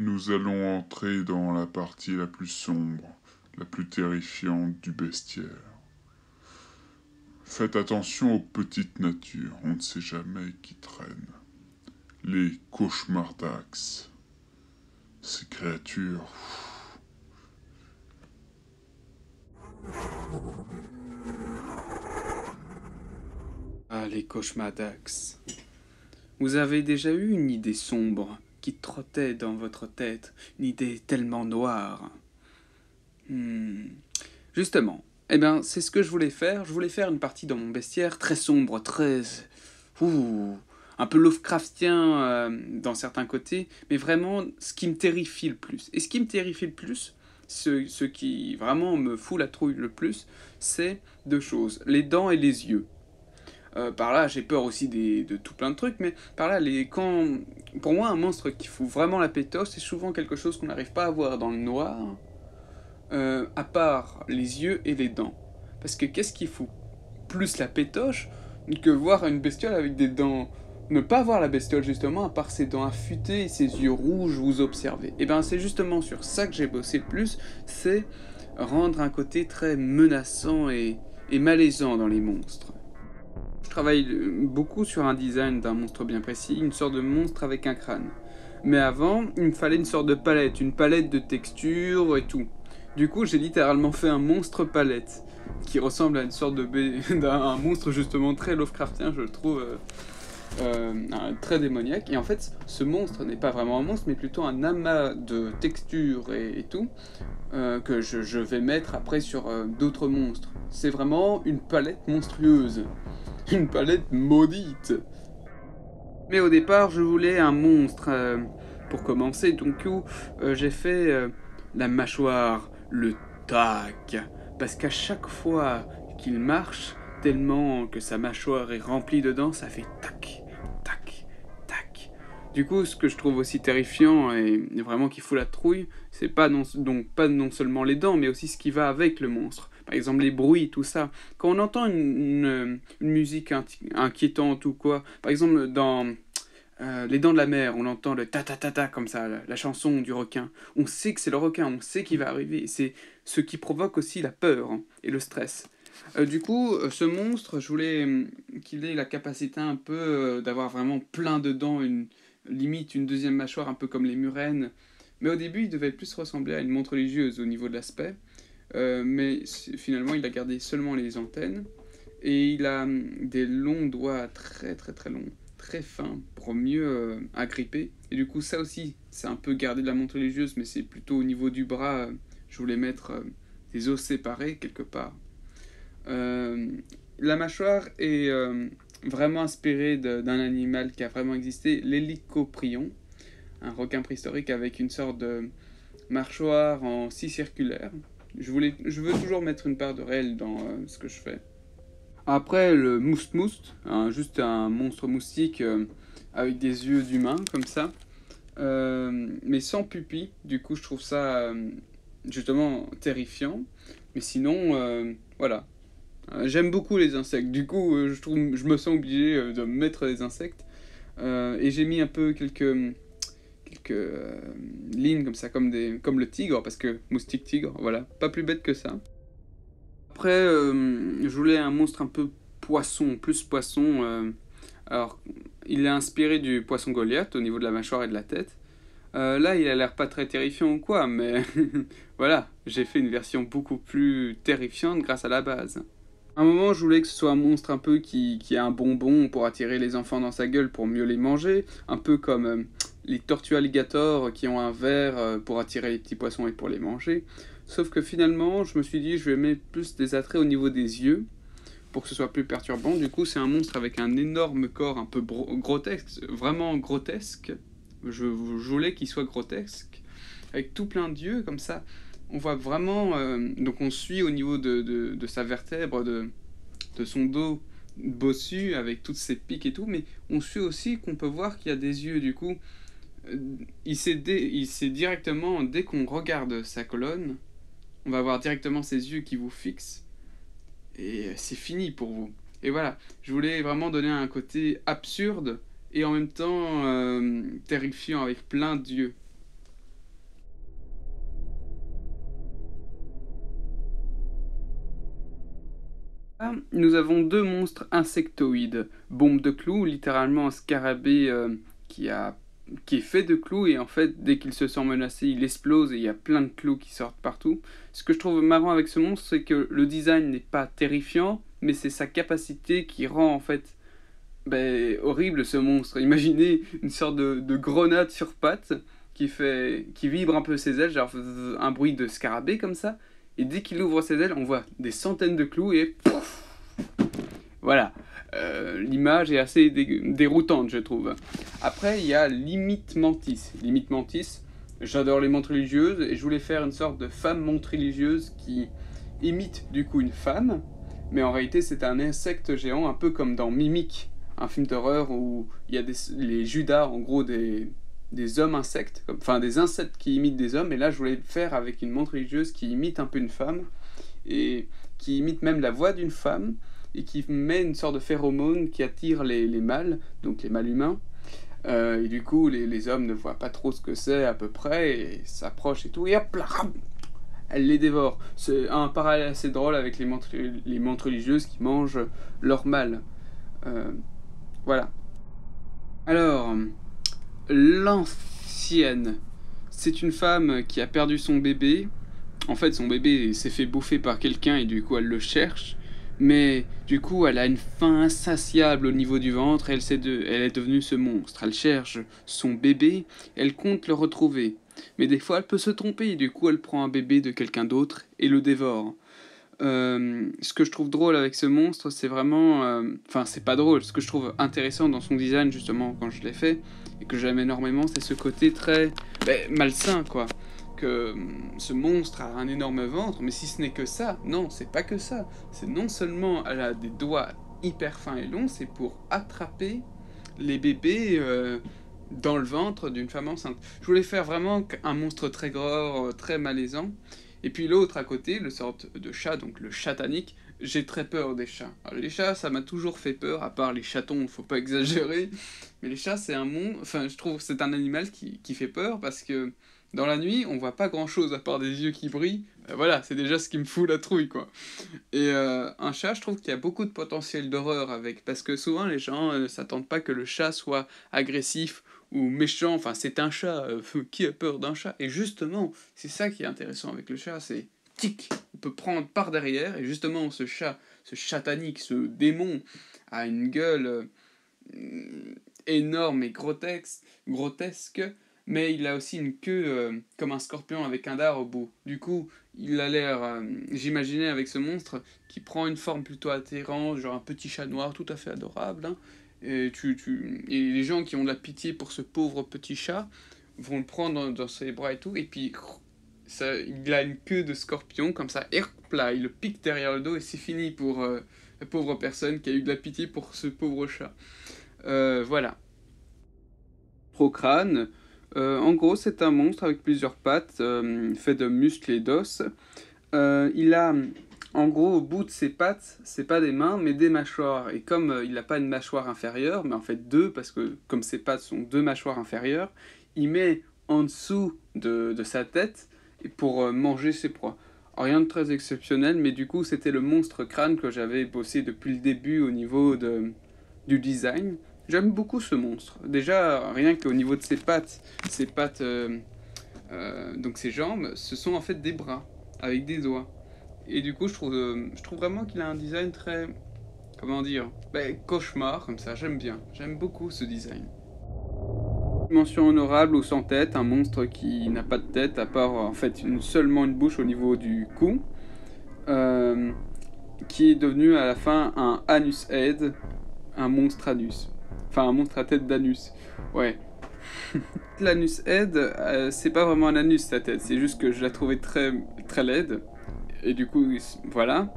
Nous allons entrer dans la partie la plus sombre, la plus terrifiante du bestiaire. Faites attention aux petites natures, on ne sait jamais qui traîne. Les cauchemardax. Ces créatures. Ah, les cauchemardax. Vous avez déjà eu une idée sombre qui trottait dans votre tête, une idée tellement noire. Justement, eh bien, c'est ce que je voulais faire. Je voulais faire une partie dans mon bestiaire très sombre, très... Ouh, un peu Lovecraftien dans certains côtés, mais vraiment ce qui me terrifie le plus. Et ce qui me terrifie le plus, ce qui vraiment me fout la trouille le plus, c'est deux choses, les dents et les yeux. Par là, j'ai peur aussi de tout plein de trucs, mais par là, pour moi, un monstre qui fout vraiment la pétoche, c'est souvent quelque chose qu'on n'arrive pas à voir dans le noir, à part les yeux et les dents. Parce que qu'est-ce qui fout plus la pétoche que voir une bestiole avec des dents? Ne pas voir la bestiole, justement, à part ses dents affûtées et ses yeux rouges, vous observez. Et bien, c'est justement sur ça que j'ai bossé le plus, c'est rendre un côté très menaçant et malaisant dans les monstres. Je travaille beaucoup sur un design d'un monstre bien précis, une sorte de monstre avec un crâne. Mais avant, il me fallait une sorte de palette, une palette de textures et tout. Du coup, j'ai littéralement fait un monstre palette, qui ressemble à une sorte d'un monstre justement très Lovecraftien, je le trouve, très démoniaque. Et en fait, ce monstre n'est pas vraiment un monstre, mais plutôt un amas de textures et tout, que je vais mettre après sur d'autres monstres. C'est vraiment une palette monstrueuse. Une palette maudite. Mais au départ, je voulais un monstre pour commencer. Donc, j'ai fait la mâchoire, le tac. Parce qu'à chaque fois qu'il marche, tellement que sa mâchoire est remplie de dents, ça fait tac, tac, tac. Du coup, ce que je trouve aussi terrifiant et vraiment qui fout la trouille, c'est pas non seulement les dents, mais aussi ce qui va avec le monstre. Par exemple, les bruits, tout ça. Quand on entend une musique inquiétante ou quoi, par exemple dans Les Dents de la Mer, on entend le ta-ta-ta-ta comme ça, la chanson du requin. On sait que c'est le requin, on sait qu'il va arriver. C'est ce qui provoque aussi la peur hein, et le stress. Du coup, ce monstre, je voulais qu'il ait la capacité un peu d'avoir vraiment plein de dents, limite une deuxième mâchoire, un peu comme les murènes. Mais au début, il devait plus ressembler à une montre religieuse au niveau de l'aspect. Mais finalement, il a gardé seulement les antennes. Et il a des longs doigts très très très longs, très fins, pour mieux agripper. Et du coup, ça aussi, c'est un peu gardé de la montre religieuse, mais c'est plutôt au niveau du bras. Je voulais mettre des os séparés quelque part. La mâchoire est vraiment inspirée d'un animal qui a vraiment existé, l'hélicoprion, un requin préhistorique avec une sorte de mâchoire en scie circulaire. Je veux toujours mettre une part de réel dans ce que je fais. Après, le moust-moust, juste un monstre moustique avec des yeux d'humain, comme ça, mais sans pupille. Du coup, je trouve ça justement terrifiant. Mais sinon, voilà. J'aime beaucoup les insectes. Du coup, je me sens obligé de mettre des insectes. Et j'ai mis un peu quelques lignes comme ça, comme le tigre, parce que moustique tigre, voilà. Pas plus bête que ça. Après, je voulais un monstre un peu poisson, plus poisson. Alors, il est inspiré du poisson Goliath au niveau de la mâchoire et de la tête. Là, il a l'air pas très terrifiant ou quoi, mais voilà, j'ai fait une version beaucoup plus terrifiante grâce à la base. À un moment, je voulais que ce soit un monstre un peu qui a un bonbon pour attirer les enfants dans sa gueule pour mieux les manger, un peu comme les tortues alligators qui ont un verre pour attirer les petits poissons et pour les manger. Sauf que finalement, je me suis dit, je vais mettre plus des attraits au niveau des yeux pour que ce soit plus perturbant. Du coup, c'est un monstre avec un énorme corps un peu grotesque, vraiment grotesque. Je voulais qu'il soit grotesque, avec tout plein d'yeux comme ça. On voit vraiment, donc on suit au niveau de sa vertèbre, de son dos bossu avec toutes ses piques et tout, mais on suit aussi qu'on peut voir qu'il y a des yeux. Du coup, il sait directement, dès qu'on regarde sa colonne, on va voir directement ses yeux qui vous fixent et c'est fini pour vous. Et voilà, je voulais vraiment donner un côté absurde et en même temps terrifiant avec plein d'yeux. Là, nous avons deux monstres insectoïdes. Bombe de clous, littéralement un scarabée qui a qui est fait de clous et en fait dès qu'il se sent menacé il explose et il y a plein de clous qui sortent partout. Ce que je trouve marrant avec ce monstre c'est que le design n'est pas terrifiant mais c'est sa capacité qui rend en fait horrible ce monstre. Imaginez une sorte de grenade sur pattes qui vibre un peu ses ailes, genre un bruit de scarabée comme ça et dès qu'il ouvre ses ailes on voit des centaines de clous et pouf, voilà. L'image est assez déroutante, je trouve. Après, il y a Limite Mantis. Limite Mantis, j'adore les montres religieuses et je voulais faire une sorte de femme montre religieuse qui imite du coup une femme, mais en réalité c'est un insecte géant, un peu comme dans Mimic, un film d'horreur où il y a les Judas, en gros des hommes insectes, enfin des insectes qui imitent des hommes, et là je voulais le faire avec une montre religieuse qui imite un peu une femme, et qui imite même la voix d'une femme, et qui met une sorte de phéromone qui attire les mâles, donc les mâles humains. Et du coup, les hommes ne voient pas trop ce que c'est à peu près, et s'approchent et tout, et hop là, elle les dévore. C'est un parallèle assez drôle avec les montres religieuses qui mangent leur mâle. Voilà. Alors, l'ancienne. C'est une femme qui a perdu son bébé. En fait, son bébé s'est fait bouffer par quelqu'un et du coup, elle le cherche. Mais du coup, elle a une faim insatiable au niveau du ventre et elle est devenue ce monstre. Elle cherche son bébé, elle compte le retrouver. Mais des fois, elle peut se tromper et du coup, elle prend un bébé de quelqu'un d'autre et le dévore. Ce que je trouve drôle avec ce monstre, c'est vraiment... Enfin, c'est pas drôle. Ce que je trouve intéressant dans son design, justement, quand je l'ai fait, et que j'aime énormément, c'est ce côté très malsain, quoi. Que ce monstre a un énorme ventre, mais si ce n'est que ça, non, c'est pas que ça. C'est non seulement elle a des doigts hyper fins et longs, c'est pour attraper les bébés dans le ventre d'une femme enceinte. Je voulais faire vraiment un monstre très gore, très malaisant. Et puis l'autre à côté, le sorte de chat, donc le chatanique, j'ai très peur des chats. Alors, les chats, ça m'a toujours fait peur, à part les chatons, faut pas exagérer. Mais les chats, c'est un enfin, je trouve que c'est un animal qui fait peur parce que dans la nuit, on voit pas grand chose à part des yeux qui brillent. Voilà, c'est déjà ce qui me fout la trouille, quoi. Et un chat, je trouve qu'il y a beaucoup de potentiel d'horreur avec, parce que souvent les gens ne s'attendent pas que le chat soit agressif ou méchant. Enfin, c'est un chat, qui a peur d'un chat? Et justement, c'est ça qui est intéressant avec le chat, c'est tic, on peut prendre par derrière, et justement, ce chat, ce chatanique, ce démon, a une gueule énorme et grotesque, mais il a aussi une queue comme un scorpion avec un dard au bout. Du coup, il a l'air, j'imaginais avec ce monstre, qui prend une forme plutôt attirante, genre un petit chat noir tout à fait adorable. Hein. Et, et les gens qui ont de la pitié pour ce pauvre petit chat vont le prendre dans ses bras et tout, et puis ça, il a une queue de scorpion comme ça, et hop là, il le pique derrière le dos, et c'est fini pour la pauvre personne qui a eu de la pitié pour ce pauvre chat. Voilà. Procrâne. En gros, c'est un monstre avec plusieurs pattes, fait de muscles et d'os. Il a, en gros, au bout de ses pattes, c'est pas des mains, mais des mâchoires. Et comme il n'a pas une mâchoire inférieure, mais en fait deux, parce que comme ses pattes sont deux mâchoires inférieures, il met en dessous de sa tête pour manger ses proies. Rien de très exceptionnel, mais du coup, c'était le monstre crâne que j'avais bossé depuis le début au niveau du design. J'aime beaucoup ce monstre. Déjà, rien qu'au niveau de ses pattes, donc ses jambes, ce sont en fait des bras, avec des doigts. Et du coup, je trouve vraiment qu'il a un design très, comment dire, cauchemar, comme ça, j'aime bien. J'aime beaucoup ce design. Mention honorable ou sans tête, un monstre qui n'a pas de tête, à part en fait seulement une bouche au niveau du cou, qui est devenu à la fin un anus head, un monstre anus. Enfin, un monstre à tête d'anus. Ouais. L'anus head, c'est pas vraiment un anus sa tête, c'est juste que je la trouvais très, très laide. Et du coup, voilà.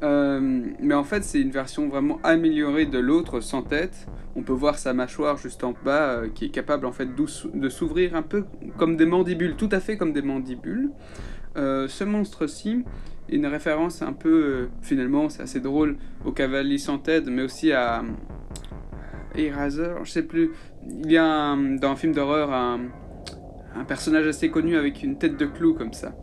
Mais en fait, c'est une version vraiment améliorée de l'autre sans tête. On peut voir sa mâchoire juste en bas qui est capable en fait de s'ouvrir un peu comme des mandibules, tout à fait comme des mandibules. Ce monstre-ci est une référence un peu, finalement, c'est assez drôle, au cavalier sans tête, mais aussi à Eraser, je sais plus. Il y a dans un film d'horreur un personnage assez connu avec une tête de clou comme ça.